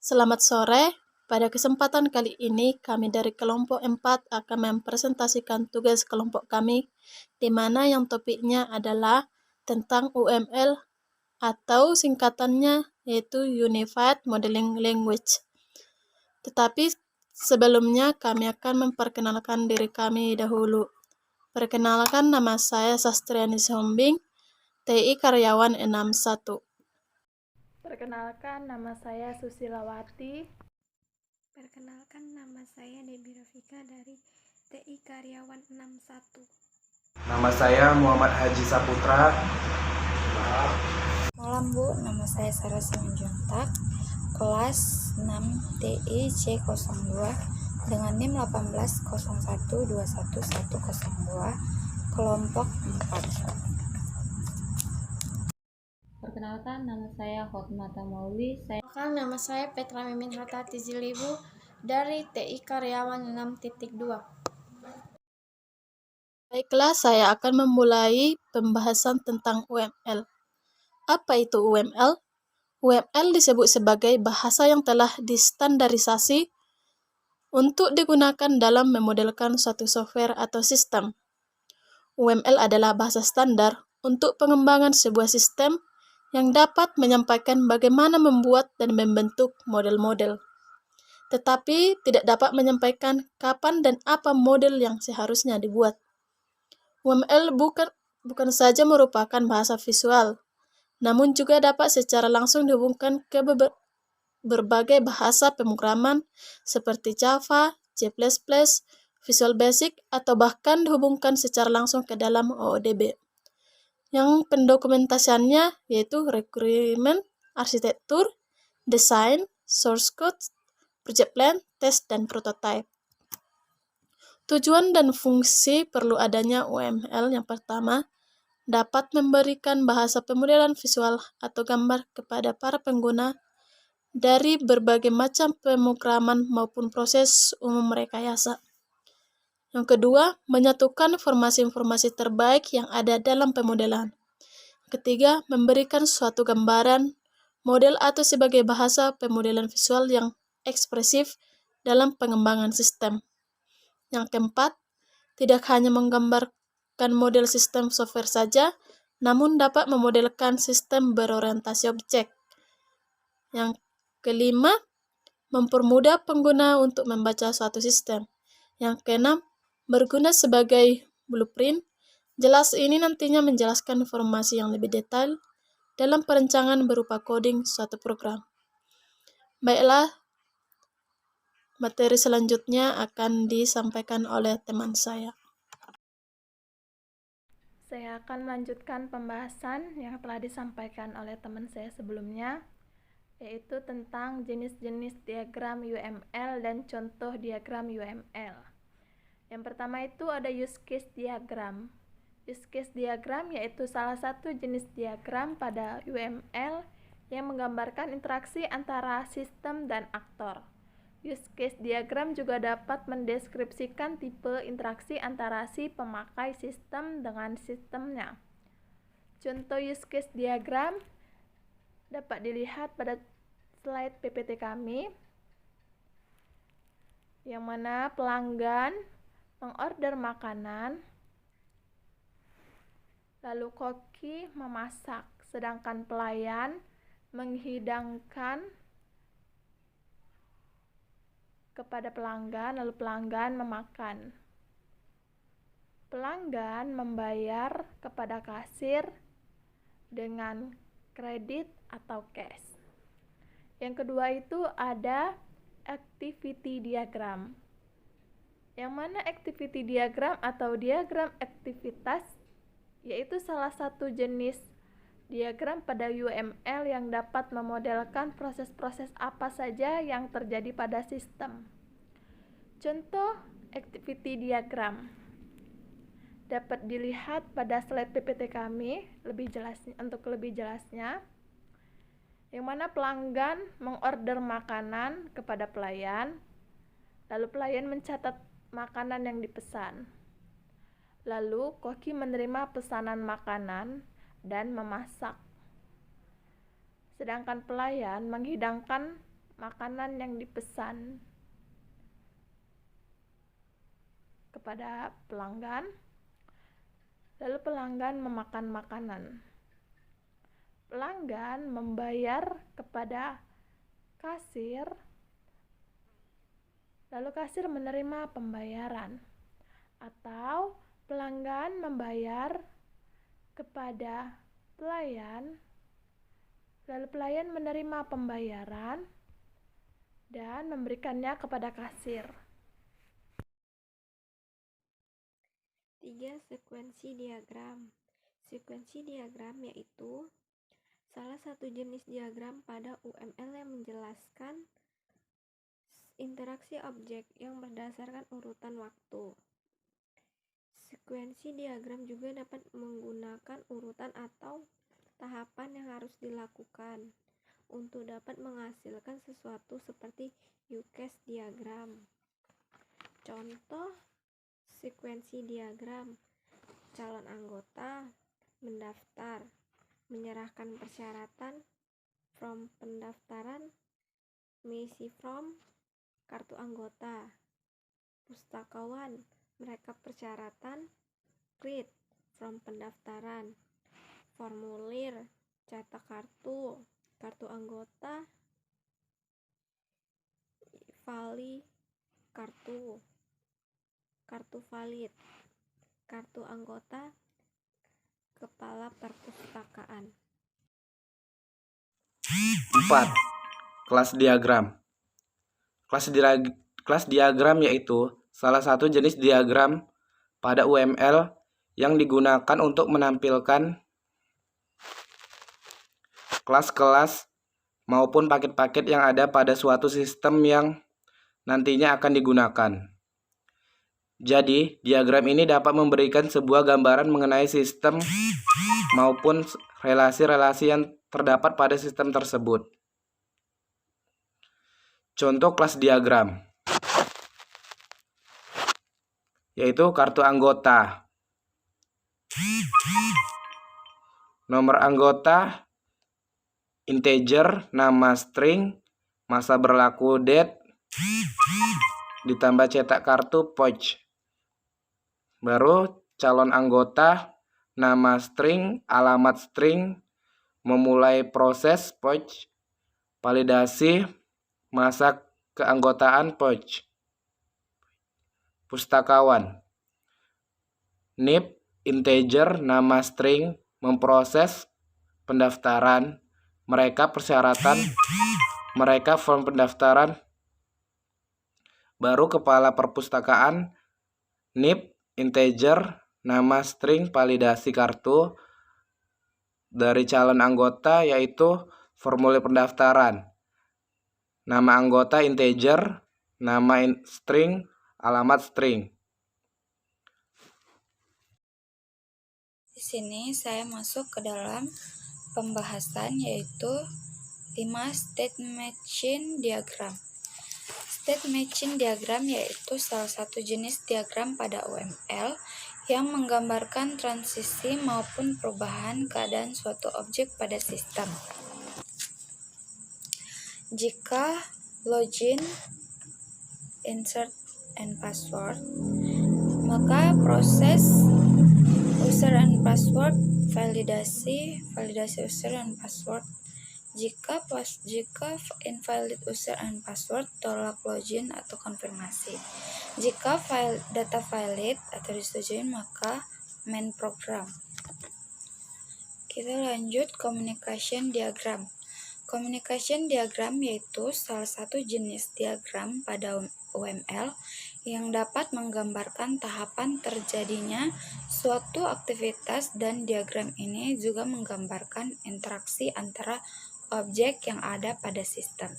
Selamat sore. Pada kesempatan kali ini, kami dari kelompok 4 akan mempresentasikan tugas kelompok kami, di mana yang topiknya adalah tentang UML atau singkatannya yaitu Unified Modeling Language. Tetapi sebelumnya kami akan memperkenalkan diri kami dahulu. Perkenalkan, nama saya Sastriani Sombing, TI Karyawan 61. Perkenalkan, nama saya Susilawati. Perkenalkan, nama saya Debbie Rafika dari TI Karyawan 61. Nama saya Muhammad Haji Saputra. Malam Bu, nama saya Sarah Simanjuntak, kelas 6 TI C02 dengan NIM 180121102, kelompok 4. Perkenalkan, nama saya Hotmata Mauli. Nama saya Petra Mimin Hatati Zilibu dari TI Karyawan 6.2. Baiklah, saya akan memulai pembahasan tentang UML. Apa itu UML? UML disebut sebagai bahasa yang telah distandarisasi untuk digunakan dalam memodelkan suatu software atau sistem. UML adalah bahasa standar untuk pengembangan sebuah sistem yang dapat menyampaikan bagaimana membuat dan membentuk model-model, tetapi tidak dapat menyampaikan kapan dan apa model yang seharusnya dibuat. UML bukan saja merupakan bahasa visual, namun juga dapat secara langsung dihubungkan ke berbagai bahasa pemrograman seperti Java, C++, Visual Basic, atau bahkan dihubungkan secara langsung ke dalam OODB. Yang pendokumentasiannya yaitu requirement, arsitektur, desain, source code, project plan, test, dan prototype. Tujuan dan fungsi perlu adanya UML yang pertama, dapat memberikan bahasa pemodelan visual atau gambar kepada para pengguna dari berbagai macam pemrograman maupun proses umum rekayasa. Yang kedua, menyatukan informasi-informasi terbaik yang ada dalam pemodelan. Ketiga, memberikan suatu gambaran, model atau sebagai bahasa pemodelan visual yang ekspresif dalam pengembangan sistem. Yang keempat, tidak hanya menggambarkan model sistem software saja, namun dapat memodelkan sistem berorientasi objek. Yang kelima, mempermudah pengguna untuk membaca suatu sistem. Yang keenam, berguna sebagai blueprint. Jelas ini nantinya menjelaskan informasi yang lebih detail dalam perencanaan berupa coding suatu program. Baiklah, materi selanjutnya akan disampaikan oleh teman saya. Saya akan melanjutkan pembahasan yang telah disampaikan oleh teman saya sebelumnya, yaitu tentang jenis-jenis diagram UML dan contoh diagram UML. Yang pertama itu ada use case diagram. Use case diagram yaitu salah satu jenis diagram pada UML yang menggambarkan interaksi antara sistem dan aktor. Use case diagram juga dapat mendeskripsikan tipe interaksi antara si pemakai sistem dengan sistemnya. Contoh use case diagram dapat dilihat pada slide PPT kami, yang mana pelanggan mengorder makanan, lalu koki memasak, sedangkan pelayan menghidangkan kepada pelanggan, lalu pelanggan memakan. Pelanggan membayar kepada kasir dengan kredit atau cash. Yang kedua itu ada activity diagram. Yang mana activity diagram atau diagram aktivitas yaitu salah satu jenis diagram pada UML yang dapat memodelkan proses-proses apa saja yang terjadi pada sistem. Contoh activity diagram dapat dilihat pada slide PPT kami untuk lebih jelasnya, yang mana pelanggan mengorder makanan kepada pelayan, lalu pelayan mencatat makanan yang dipesan. Lalu koki menerima pesanan makanan dan memasak. Sedangkan pelayan menghidangkan makanan yang dipesan kepada pelanggan, lalu pelanggan memakan makanan. Pelanggan membayar kepada kasir, lalu kasir menerima pembayaran, atau pelanggan membayar kepada pelayan, lalu pelayan menerima pembayaran dan memberikannya kepada kasir. 3. Sekuensi diagram. Sekuensi diagram yaitu salah satu jenis diagram pada UML yang menjelaskan interaksi objek yang berdasarkan urutan waktu. Sekuensi diagram juga dapat menggunakan urutan atau tahapan yang harus dilakukan untuk dapat menghasilkan sesuatu seperti U-case diagram. Contoh sekuensi diagram: calon anggota, mendaftar, menyerahkan persyaratan, form pendaftaran, mengisi form, kartu anggota, pustakawan, merekap persyaratan, create, form pendaftaran, formulir, cetak kartu, kartu anggota, valid, kartu valid, kartu anggota, kepala perpustakaan. 4. Kelas diagram. Kelas diagram yaitu salah satu jenis diagram pada UML yang digunakan untuk menampilkan kelas-kelas maupun paket-paket yang ada pada suatu sistem yang nantinya akan digunakan. Jadi, diagram ini dapat memberikan sebuah gambaran mengenai sistem maupun relasi-relasi yang terdapat pada sistem tersebut. Contoh kelas diagram yaitu kartu anggota. Nomor anggota integer, nama string, masa berlaku date, ditambah cetak kartu pouch. Baru calon anggota, nama string, alamat string, memulai proses pouch, validasi, masa keanggotaan pouch. Pustakawan, NIP, integer, nama string, memproses pendaftaran, mereka persyaratan, mereka form pendaftaran. Baru kepala perpustakaan, NIP, integer, nama string, validasi kartu. Dari calon anggota yaitu formulir pendaftaran, nama anggota integer, nama string, alamat string. Di sini saya masuk ke dalam pembahasan yaitu 5 state matching diagram. State matching diagram yaitu salah satu jenis diagram pada UML yang menggambarkan transisi maupun perubahan keadaan suatu objek pada sistem. Jika login, insert, and password, maka proses user and password, validasi user and password. Jika invalid user and password, tolak login atau konfirmasi. Jika data valid atau disetujui, maka main program. Kita lanjut communication diagram. Communication diagram yaitu salah satu jenis diagram pada UML yang dapat menggambarkan tahapan terjadinya suatu aktivitas, dan diagram ini juga menggambarkan interaksi antara objek yang ada pada sistem.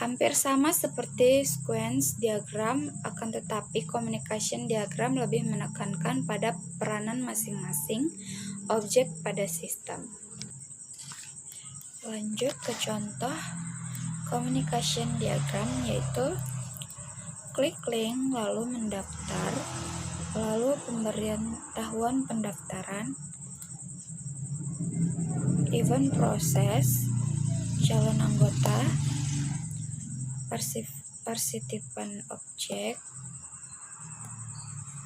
Hampir sama seperti sequence diagram, akan tetapi communication diagram lebih menekankan pada peranan masing-masing objek pada sistem. Lanjut ke contoh communication diagram yaitu klik link lalu mendaftar, lalu pemberitahuan pendaftaran, event proses, calon anggota, partisipan objek,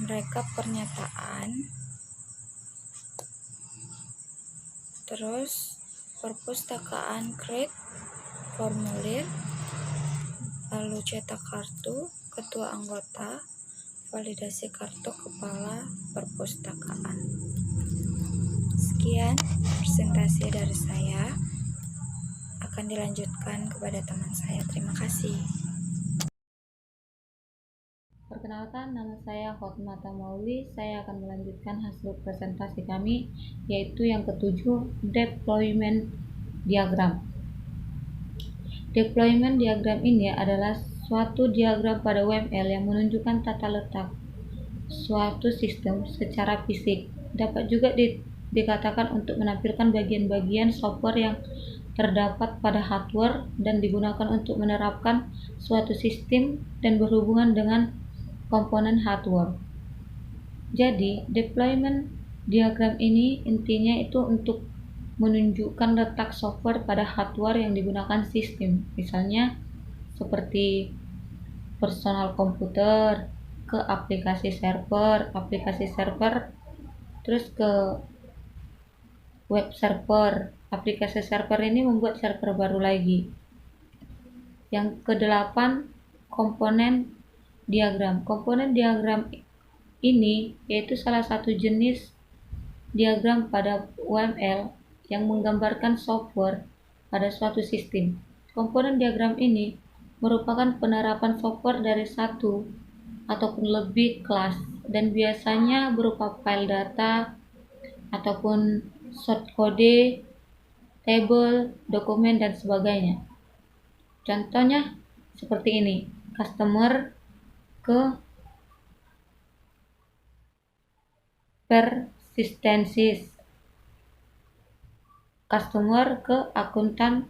mereka pernyataan, terus perpustakaan create formulir, lalu cetak kartu ketua anggota, validasi kartu kepala perpustakaan. Sekian presentasi dari saya, akan dilanjutkan kepada teman saya. Terima kasih. Perkenalkan, nama saya Hotmata Mauli. Saya akan melanjutkan hasil presentasi kami, yaitu yang ketujuh, deployment diagram. Deployment diagram ini adalah suatu diagram pada UML yang menunjukkan tata letak suatu sistem secara fisik. Dapat juga dikatakan untuk menampilkan bagian-bagian software yang terdapat pada hardware dan digunakan untuk menerapkan suatu sistem dan berhubungan dengan komponen hardware. Jadi, deployment diagram ini intinya itu untuk menunjukkan letak software pada hardware yang digunakan sistem. Misalnya seperti personal komputer ke aplikasi server, terus ke web server. Aplikasi server ini membuat server baru lagi. Yang ke-8, komponen diagram. Komponen diagram ini yaitu salah satu jenis diagram pada UML yang menggambarkan software pada suatu sistem. Komponen diagram ini merupakan penerapan software dari satu ataupun lebih kelas dan biasanya berupa file data ataupun shortcode, table, dokumen, dan sebagainya. Contohnya seperti ini, customer ke persistensis, customer ke akuntan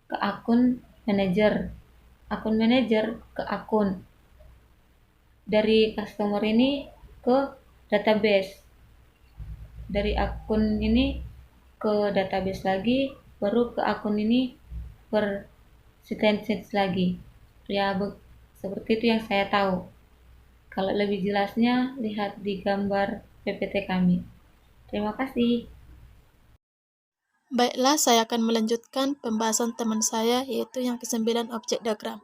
ke akun manager ke akun, dari customer ini ke database, dari akun ini ke database lagi, baru ke akun ini persistensis lagi. Ya, seperti itu yang saya tahu. Kalau lebih jelasnya, lihat di gambar PPT kami. Terima kasih. Baiklah, saya akan melanjutkan pembahasan teman saya, yaitu yang ke-9, objek diagram.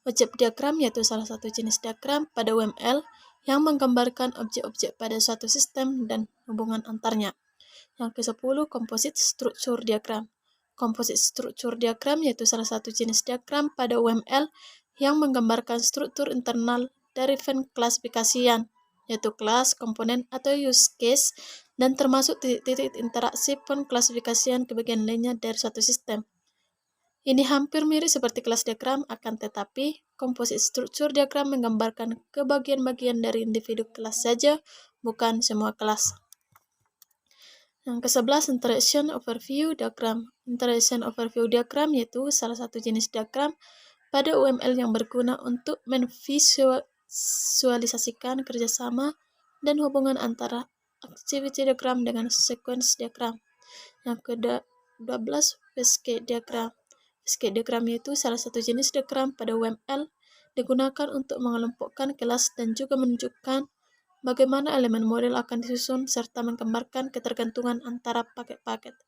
Objek diagram yaitu salah satu jenis diagram pada UML yang menggambarkan objek-objek pada suatu sistem dan hubungan antarnya. Yang ke-10, composite structure diagram. Composite structure diagram yaitu salah satu jenis diagram pada UML yang menggambarkan struktur internal dari klasifikasian, yaitu kelas, komponen, atau use case, dan termasuk titik-titik interaksi klasifikasian ke bagian lainnya dari suatu sistem. Ini hampir mirip seperti kelas diagram, akan tetapi composite structure diagram menggambarkan kebagian-bagian dari individu kelas saja, bukan semua kelas. Yang ke-11, interaction overview diagram. Interaction overview diagram yaitu salah satu jenis diagram pada UML yang berguna untuk memvisualisasikan kerjasama dan hubungan antara activity diagram dengan sequence diagram. Yang ke-12, cascade diagram. Cascade diagram yaitu salah satu jenis diagram pada UML digunakan untuk mengelompokkan kelas dan juga menunjukkan bagaimana elemen model akan disusun serta menggambarkan ketergantungan antara paket-paket.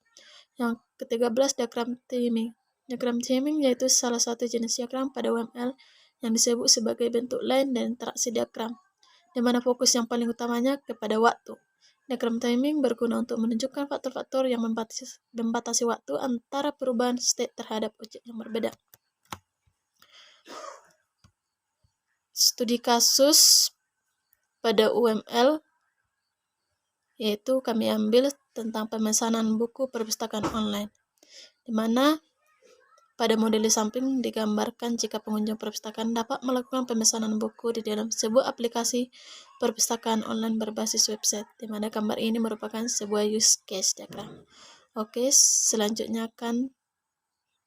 Yang ke-13, diagram theming. Diagram theming yaitu salah satu jenis diagram pada UML yang disebut sebagai bentuk lain dan interaksi diagram, di mana fokus yang paling utamanya kepada waktu. Diagram timing berguna untuk menunjukkan faktor-faktor yang membatasi waktu antara perubahan state terhadap objek yang berbeda. Studi kasus pada UML yaitu kami ambil tentang pemesanan buku perpustakaan online, di mana pada model di samping digambarkan jika pengunjung perpustakaan dapat melakukan pemesanan buku di dalam sebuah aplikasi perpustakaan online berbasis website, di mana gambar ini merupakan sebuah use case diagram. Oke, selanjutnya akan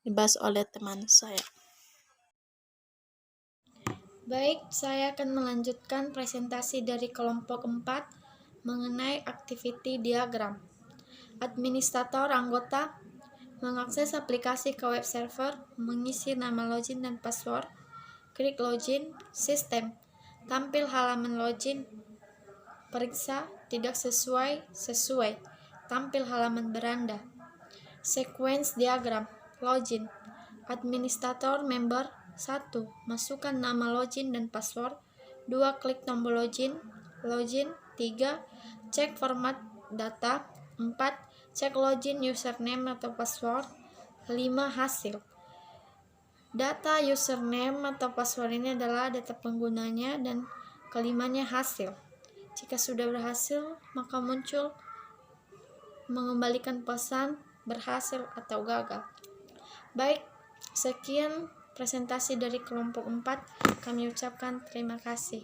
dibahas oleh teman saya. Baik, saya akan melanjutkan presentasi dari kelompok 4 mengenai activity diagram. Administrator anggota mengakses aplikasi ke web server, mengisi nama login dan password, klik login, sistem, tampil halaman login, periksa, tidak sesuai, tampil halaman beranda. Sequence diagram, login, administrator member, 1. Masukkan nama login dan password, 2. Klik tombol login, 3. Cek format data, 4. Cek login username atau password, 5. Hasil. Data username atau password ini adalah data penggunanya dan kelimanya hasil. Jika sudah berhasil, maka muncul mengembalikan pesan berhasil atau gagal. Baik, sekian presentasi dari kelompok 4. Kami ucapkan terima kasih.